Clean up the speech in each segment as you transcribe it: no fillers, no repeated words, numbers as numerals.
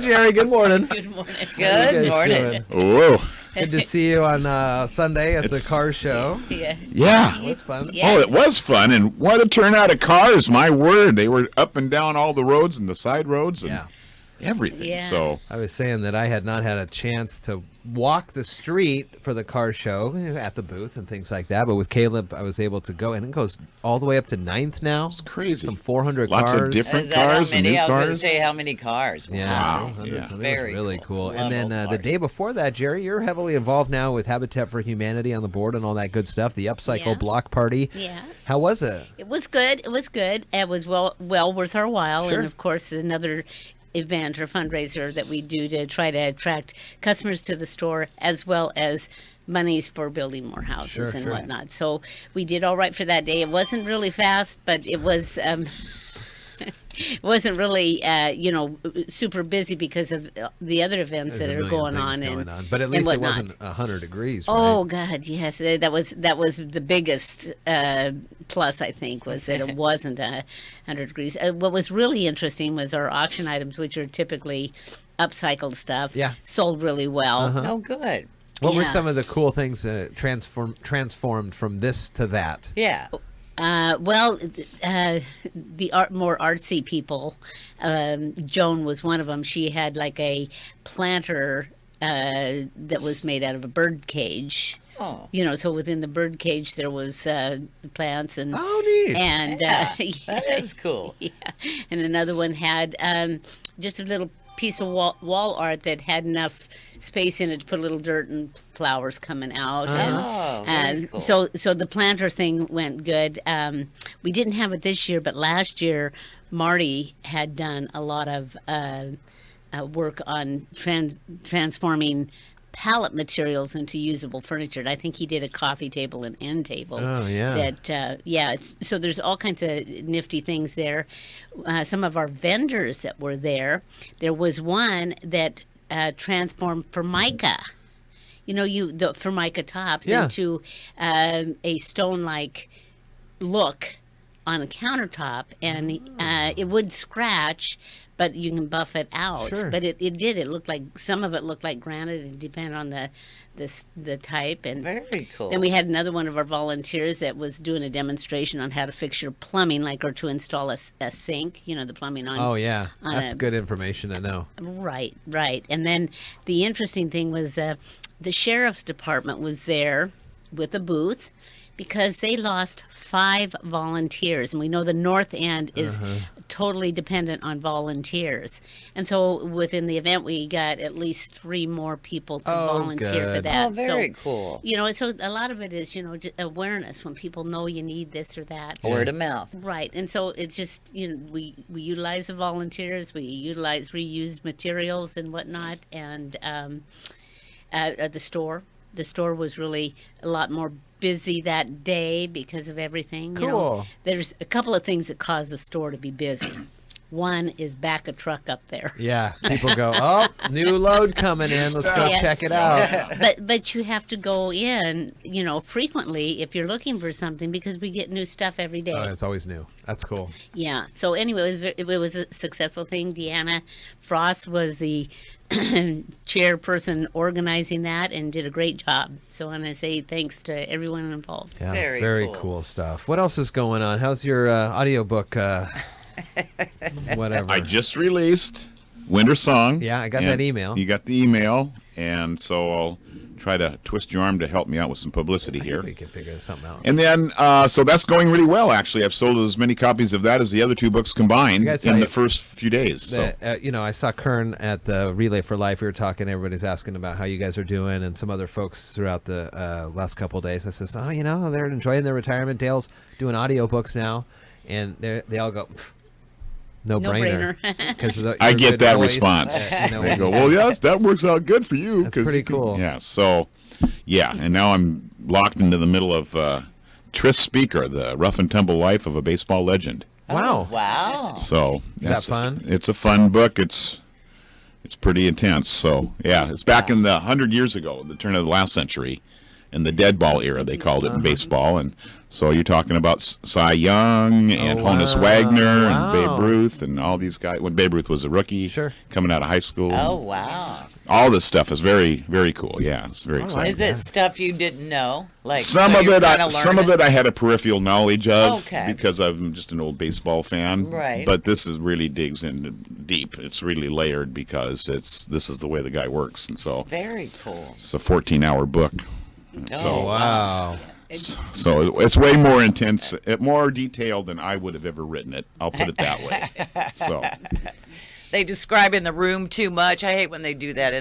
Jerry. Good morning. Good morning. Good morning. Whoa. Good to see you on Sunday at the car show. Yeah. Yeah. It was fun. Yeah. Oh, it was fun. And what a turnout of cars. My word. They were up and down all the roads and the side roads and everything. Yeah. So I was saying that I had not had a chance to walk the street for the car show at the booth and things like that. But with Caleb, I was able to go, and it goes all the way up to 9th now. it's crazy. Some 400 Lots cars. of different Is that how cars and many? new I was going to cars. say how many cars. Yeah, Wow. hundreds. Yeah. I mean, Very it was really cool. cool. And then Love the those day before that, Jerry, you're heavily involved now with Habitat for Humanity on the board and all that good stuff. The Upcycle Yeah. Block Party. Yeah. How was it? It was good. It was good. It was well worth our while. Sure. And of course, another event or fundraiser that we do to try to attract customers to the store, as well as monies for building more houses and sure. whatnot. So we did all right for that day. It wasn't really fast, but it was. It wasn't really, super busy because of the other events There's that a are million going things on, But at and least it whatnot. wasn't 100 degrees, right? Oh God, yes, that was the biggest plus. I think was that it wasn't 100 degrees. What was really interesting was our auction items, which are typically upcycled stuff. Yeah. Sold really well. Uh-huh. Oh, good. What were Yeah. some of the cool things transformed from this to that? Yeah. The more artsy people, Joan was one of them. She had like a planter that was made out of a bird cage. Oh. So within the bird cage there was plants and Oh, neat. and Yeah, that is cool. yeah. And another one had just a little piece of wall art that had enough space in it to put a little dirt and flowers coming out. Oh, very cool. So the planter thing went good. We didn't have it this year, but last year Marty had done a lot of work on transforming pallet materials into usable furniture. And I think he did a coffee table and end table. Oh, yeah. That so there's all kinds of nifty things there. Some of our vendors that were there was one that transformed Formica. The Formica tops Yeah. into a stone-like look on a countertop, and it would scratch, but you can buff it out. Sure. But it did. It looked like some of it looked like granite. It depended on the type. And Very cool. then we had another one of our volunteers that was doing a demonstration on how to fix your plumbing, or to install a sink. The plumbing on. Oh, yeah. on That's a- good information to know. Right. And then the interesting thing was the sheriff's department was there with a booth because they lost 5 volunteers. And we know the North End is totally dependent on volunteers. And so within the event, we got at least 3 more people to volunteer for good. that. Oh, very cool. So a lot of it is, awareness when people know you need this or that. Word of mouth. Right, and so it's just we utilize the volunteers, we utilize reused materials and whatnot, and at the store was really a lot more busy that day because of everything. Cool. There's a couple of things that cause the store to be busy. One is back a truck up there. Yeah. People go, oh, new load coming in. Let's go Yes. check it out. But you have to go in, frequently if you're looking for something because we get new stuff every day. Oh, it's always new. That's cool. Yeah. So anyway, it was a successful thing. Deanna Frost was the chairperson organizing that and did a great job. So I want to say thanks to everyone involved. Yeah, Very cool. cool. Stuff. What else is going on? How's your audiobook? Whatever. I just released Winter Song. Yeah, I got and that email. You got the email, and so I'll try to twist your arm to help me out with some publicity here. We can figure something out. And then, so that's going really well, actually. I've sold as many copies of that as the other 2 books combined I gotta tell in you, the first few days. So. I saw Kern at the Relay for Life. We were talking. Everybody's asking about how you guys are doing, and some other folks throughout the last couple of days. I says, they're enjoying their retirement. Dale's doing audiobooks now, and they all go, no brainer. I get that response. They go, well, yes, that works out good for you. That's pretty cool. Yeah, so, and now I'm locked into the middle of Tris Speaker, the rough and tumble life of a baseball legend. Wow. Oh, wow. So that fun? It's a fun book. It's pretty intense. So, it's back in the 100 years ago, the turn of the last century, in the dead ball era, they called it in baseball, and So you're talking about Cy Young and Oh, Honus wow. Wagner Wow. and Babe Ruth and all these guys. When Babe Ruth was a rookie, Sure. coming out of high school. Oh, wow. All this stuff is very, very cool. Yeah, it's very exciting. Is it stuff you didn't know? Like Some so of you're it, kinda some of learning? it, I had a peripheral knowledge of Okay. because I'm just an old baseball fan. Right. But this is really digs in deep. It's really layered because this is the way the guy works, and so Very cool. it's a 14-hour book. Oh, Wow. So it's way more intense, more detailed than I would have ever written it. I'll put it that way. So They describe in the room too much. I hate when they do that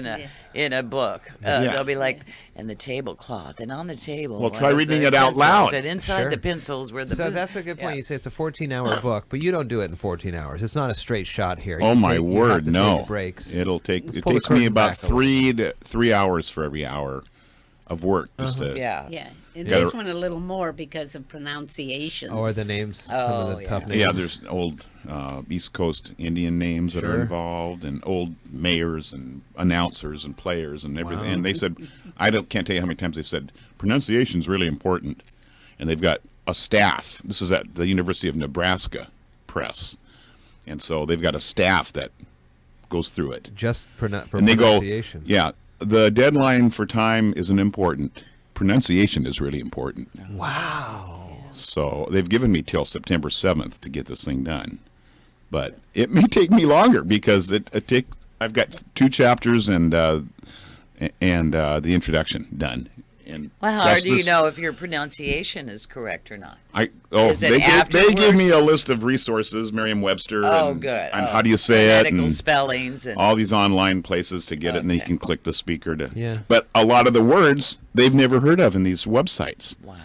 in a book. Yeah. They'll be like, and the tablecloth, and on the table. Well, what try is reading the it out pencils, loud. And inside Sure. the pencils were the. So that's a good point. Yeah. You say it's a 14-hour book, but you don't do it in 14 hours. It's not a straight shot here. oh You my take- you have word, to no! take breaks. It Let's takes pull the me curtain about back a little. 3 hours for every hour of work just to Yeah. Yeah, and Gotta- this one a little more because of pronunciations. Or the names, some of Oh, the yeah. tough names. Yeah, there's old East Coast Indian names that are Sure. involved, and old mayors and announcers and players and everything. And they said, can't tell you how many times they've said pronunciation is really important, and they've got a staff. This is at the University of Nebraska Press, and so they've got a staff that goes through it. Just for And they go, pronunciation. yeah, the deadline for time isn't important. Pronunciation is really important. Wow. So they've given me till September 7th to get this thing done. But it may take me longer because I've got 2 chapters and the introduction done. And Well, how that's do you this- know if your pronunciation is correct or not? Is it they gave afterwards? me a list of resources, Merriam-Webster, Oh, and, good. and Oh, how do you say it, Phonetic and spellings and all these online places to get it, and then you Okay. can click the speaker to. Yeah. But a lot of the words they've never heard of in these websites. wow.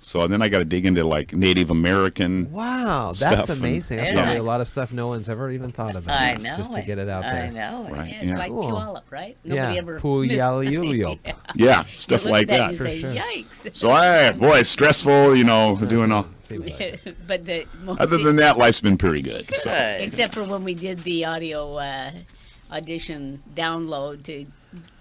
So then I got to dig into like Native American. Wow, that's Stuff and- amazing. That's Yeah. probably a lot of stuff no one's ever even thought about. I know Just to it. get it out there. I know it. Right. Yeah, it's Yeah. like Cool. Puyallup, right? Yeah, ever Puyallup. Yeah. Yeah, You stuff look like at that. and For say, sure. Yikes! So boy, it's stressful, doing all. Seems like it. But the most Other than that, life's been pretty good. So. Good. except for when we did the audio audition download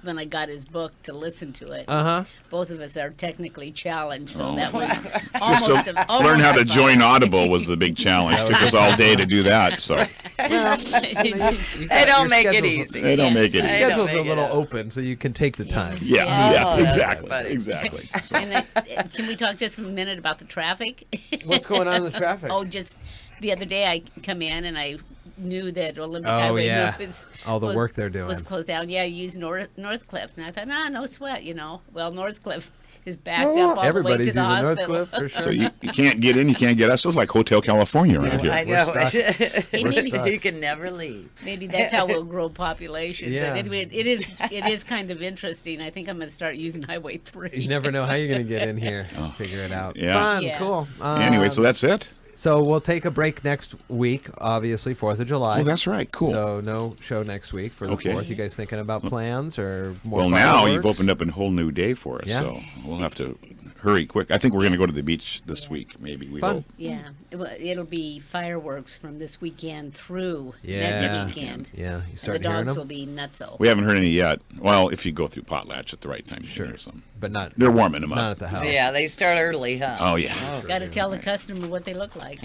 when I got his book to listen to it. Uh-huh. Both of us are technically challenged, so Oh. that was Just almost to almost learn how a to fun. join Audible was the big challenge. Took us all day to do that. So They don't make it easy. they don't make it Your I easy. don't schedule's a make it little up. open, so you can take the time. Yeah, Yeah. yeah, Oh, that's exactly, funny. exactly. So, And can we talk just a minute about the traffic? What's going on in the traffic? Oh, just the other day I come in and I knew that Olympic Oh, Highway yeah. was All the work they're doing. was closed down. Yeah, I used Northcliffe, and I thought, no sweat, Well, Northcliffe is backed up all Everybody's the way to the using hospital. Northcliffe for sure. so you can't get in, you can't get out. It's just like Hotel California around Yeah. I here. know. We're stuck. Hey, We're maybe, stuck. You can never leave. maybe that's how we'll grow population. Yeah. But anyway, it is kind of interesting. I think I'm going to start using Highway 3. You never know how you're going to get in here. Figure it out. Yeah. Fun, Yeah. cool. Anyway, so that's it. So we'll take a break next week, obviously, 4th of July. Oh, that's right. Cool. So no show next week for the Okay. 4th. You guys thinking about plans or more Well, now you've fireworks? opened up a whole new day for us, Yeah. so we'll have to hurry quick. I think we're going to go to the beach this week, maybe. We Fun. hope. Yeah, it'll be fireworks from this weekend through Yeah. next weekend. Yeah, you And the start hearing dogs will them? be nutso. We haven't heard any yet. Well, if you go through Potlatch at the right time, Sure. or something. But not They're warming them not up. at the house. Yeah, they start early, huh? Oh yeah. Got to tell the customer what they look like.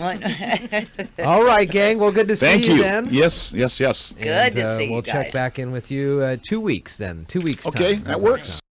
All right, gang. Well, good to Thank see you you. then. Yes, yes, yes. Good to see you We'll check guys. back in with you 2 weeks then. 2 weeks. Okay, time. that How's works. sound?